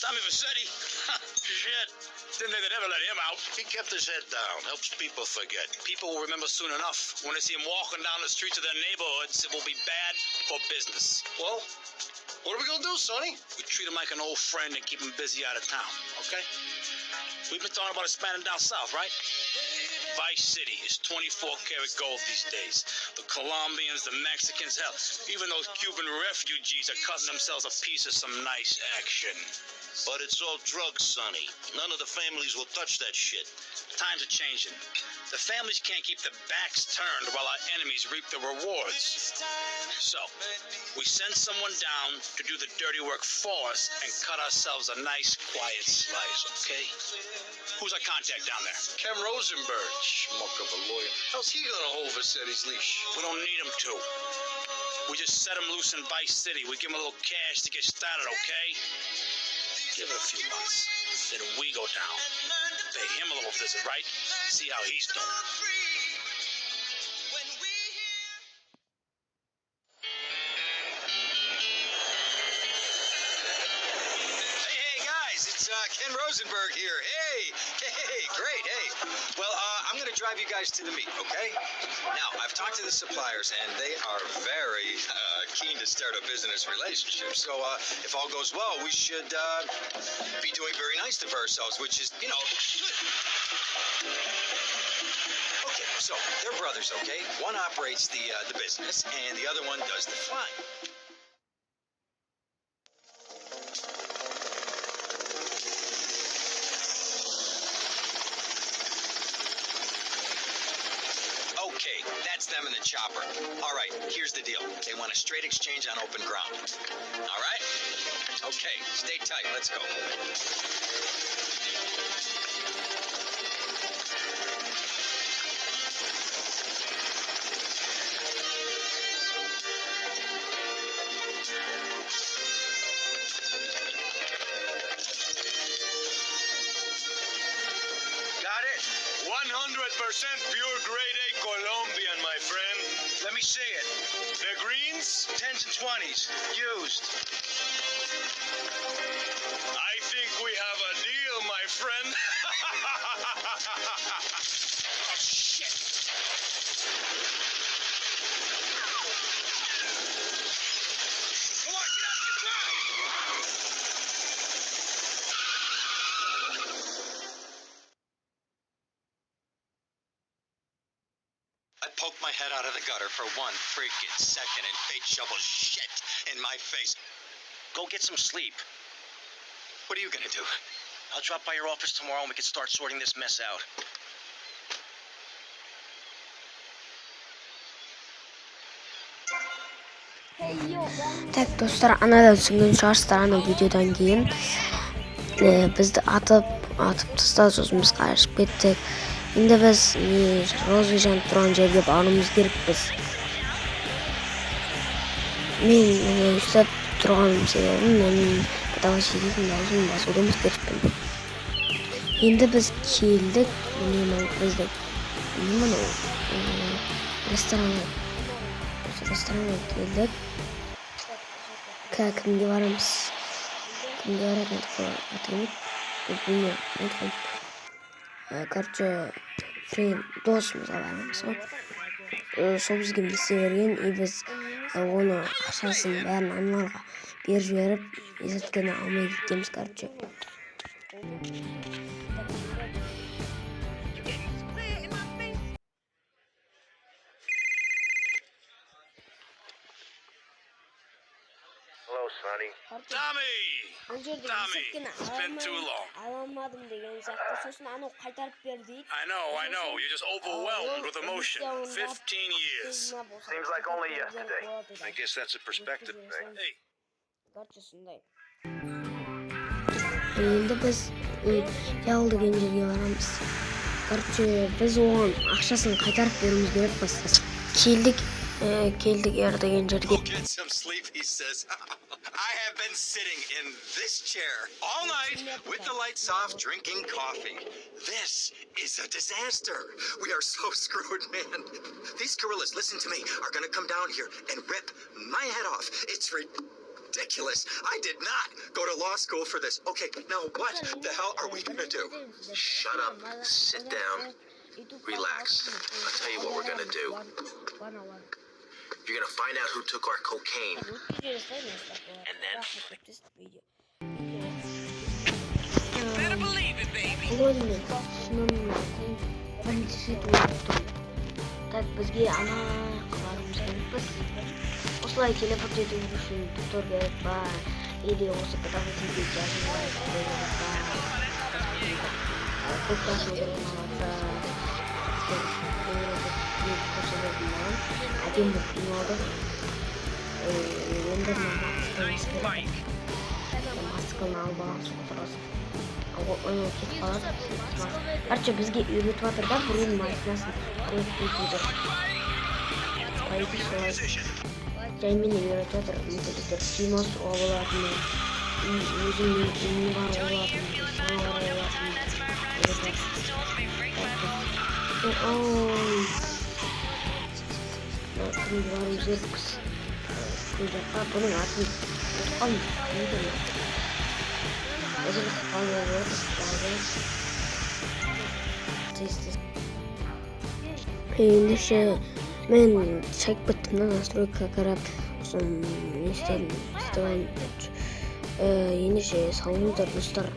Tommy Vassetti? Shit. Didn't think they'd ever let him out. He kept his head down. Helps people forget. People will remember soon enough. When they see him walking down the streets of their neighborhoods, it will be bad for business. Well, what are we gonna do, Sonny? We treat him like an old friend and keep him busy out of town, okay? We've been talking about expanding down south, right? Vice City is 24-karat gold these days. The Colombians, the Mexicans, hell, even those Cuban refugees are cutting themselves a piece of some nice action. But it's all drugs, Sonny. None of the families will touch that shit. Times are changing. The families can't keep their backs turned while our enemies reap the rewards. So, we send someone down to do the dirty work for us and cut ourselves a nice, quiet slice, okay? Who's our contact down there? Kem Rosenberg, schmuck of a lawyer. How's he gonna hold Vassetti's leash? We don't need him to. We just set him loose in Vice City. We give him a little cash to get started, okay? Give it a few months. Then we go down. Pay him a little visit, right? See how he's doing. Ken Rosenberg here. Hey, great. Hey, well, I'm going to drive you guys to the meet, okay? Now, I've talked to the suppliers, and they are very keen to start a business relationship. So, if all goes well, we should be doing very nice to ourselves, which is, you know. Okay, so they're brothers, okay? One operates the business, and the other one does the flying. Okay, that's them in the chopper. All right, here's the deal. They want a straight exchange on open ground. All right? Okay, stay tight. Let's go. Got it? 100% pure grade A Colombian, my friend. Let me see it. The greens? 10s and 20s. Used. I think we have a deal, my friend. Oh, shit. Come on, get out of your drive. I poked my head out of the gutter for one freaking second and fate shovels shit in my face. Go get some sleep. What are you gonna do? I'll drop by your office tomorrow and we can start sorting this mess out. Так, достар, анада түсінген шығарсыздар, ана видеодан кейін бізді атып тастады, жұмысқа шығып кеттік. Енді біз розы жанып тұрған жерге баруымыз керекпіз. Мен ұстап тұрғаным себебім менің педагогиканың аузын басуды ескертіппін. Енді біз келдік, біздің ресторанға келдік. Кімге барамыз? Кімге баратын білмеймін. Короче, досымызға барамыз ғой. Сол бізге несие берген, и біз оны ақшасын бәрін аналарға беріп жіберіп, есірткіні алмай кеткенбіз, короче. Hello, Sonny. Tommy! Tommy, it's been too long. Alamadım деген сияқты, сосын анау қайтарып берді. I know. You're just overwhelmed with emotion. 15 years. Seems like only yesterday. I guess that's a perspective thing. Hey. Короче, сондай. Енді біз Ял деген жерге барамыз. Короче, біз оған ақшасын қайтарып беруіміз керек бастап. Келдік, Келдік деген жерге. Go get some sleep, he says. I have been sitting in this chair all night with the lights off, drinking coffee. This is a disaster. We are so screwed, man. These gorillas, listen to me, are gonna come down here and rip my head off. It's ridiculous. I did not go to law school for this. Okay, now what the hell are we gonna do? Shut up, sit down, relax. I'll tell you what we're gonna do. You're gonna find out who took our cocaine. And then Better believe it, baby. Так, бізге ана қыларымыз керек біз. Осылай телепорт ету үшін туториал керек па, или осы кітапты сізге жазып керек па. Көпташын керек алатса, әдемі киноды. Енді масканы алып аламыз отырасы. Ойнау кетіп қалады. Арча бізге үйретіп жатыр да, біреудің машинасын қойып кетуді. Қойды солай. Жаймен үйретіп жатыр. Мүмкіндіктер кино ұстауға болатыны, өзіңнің үйіне баруға болатыны, саңа баруға болатыны. Күнді барымыз ерікіз. Күн жаққа бұның атын ұтқанмыз. Ендеше мен шайып кеттім да, настройка қарап, сосын не істедім. Ендеше салыңыздар достар.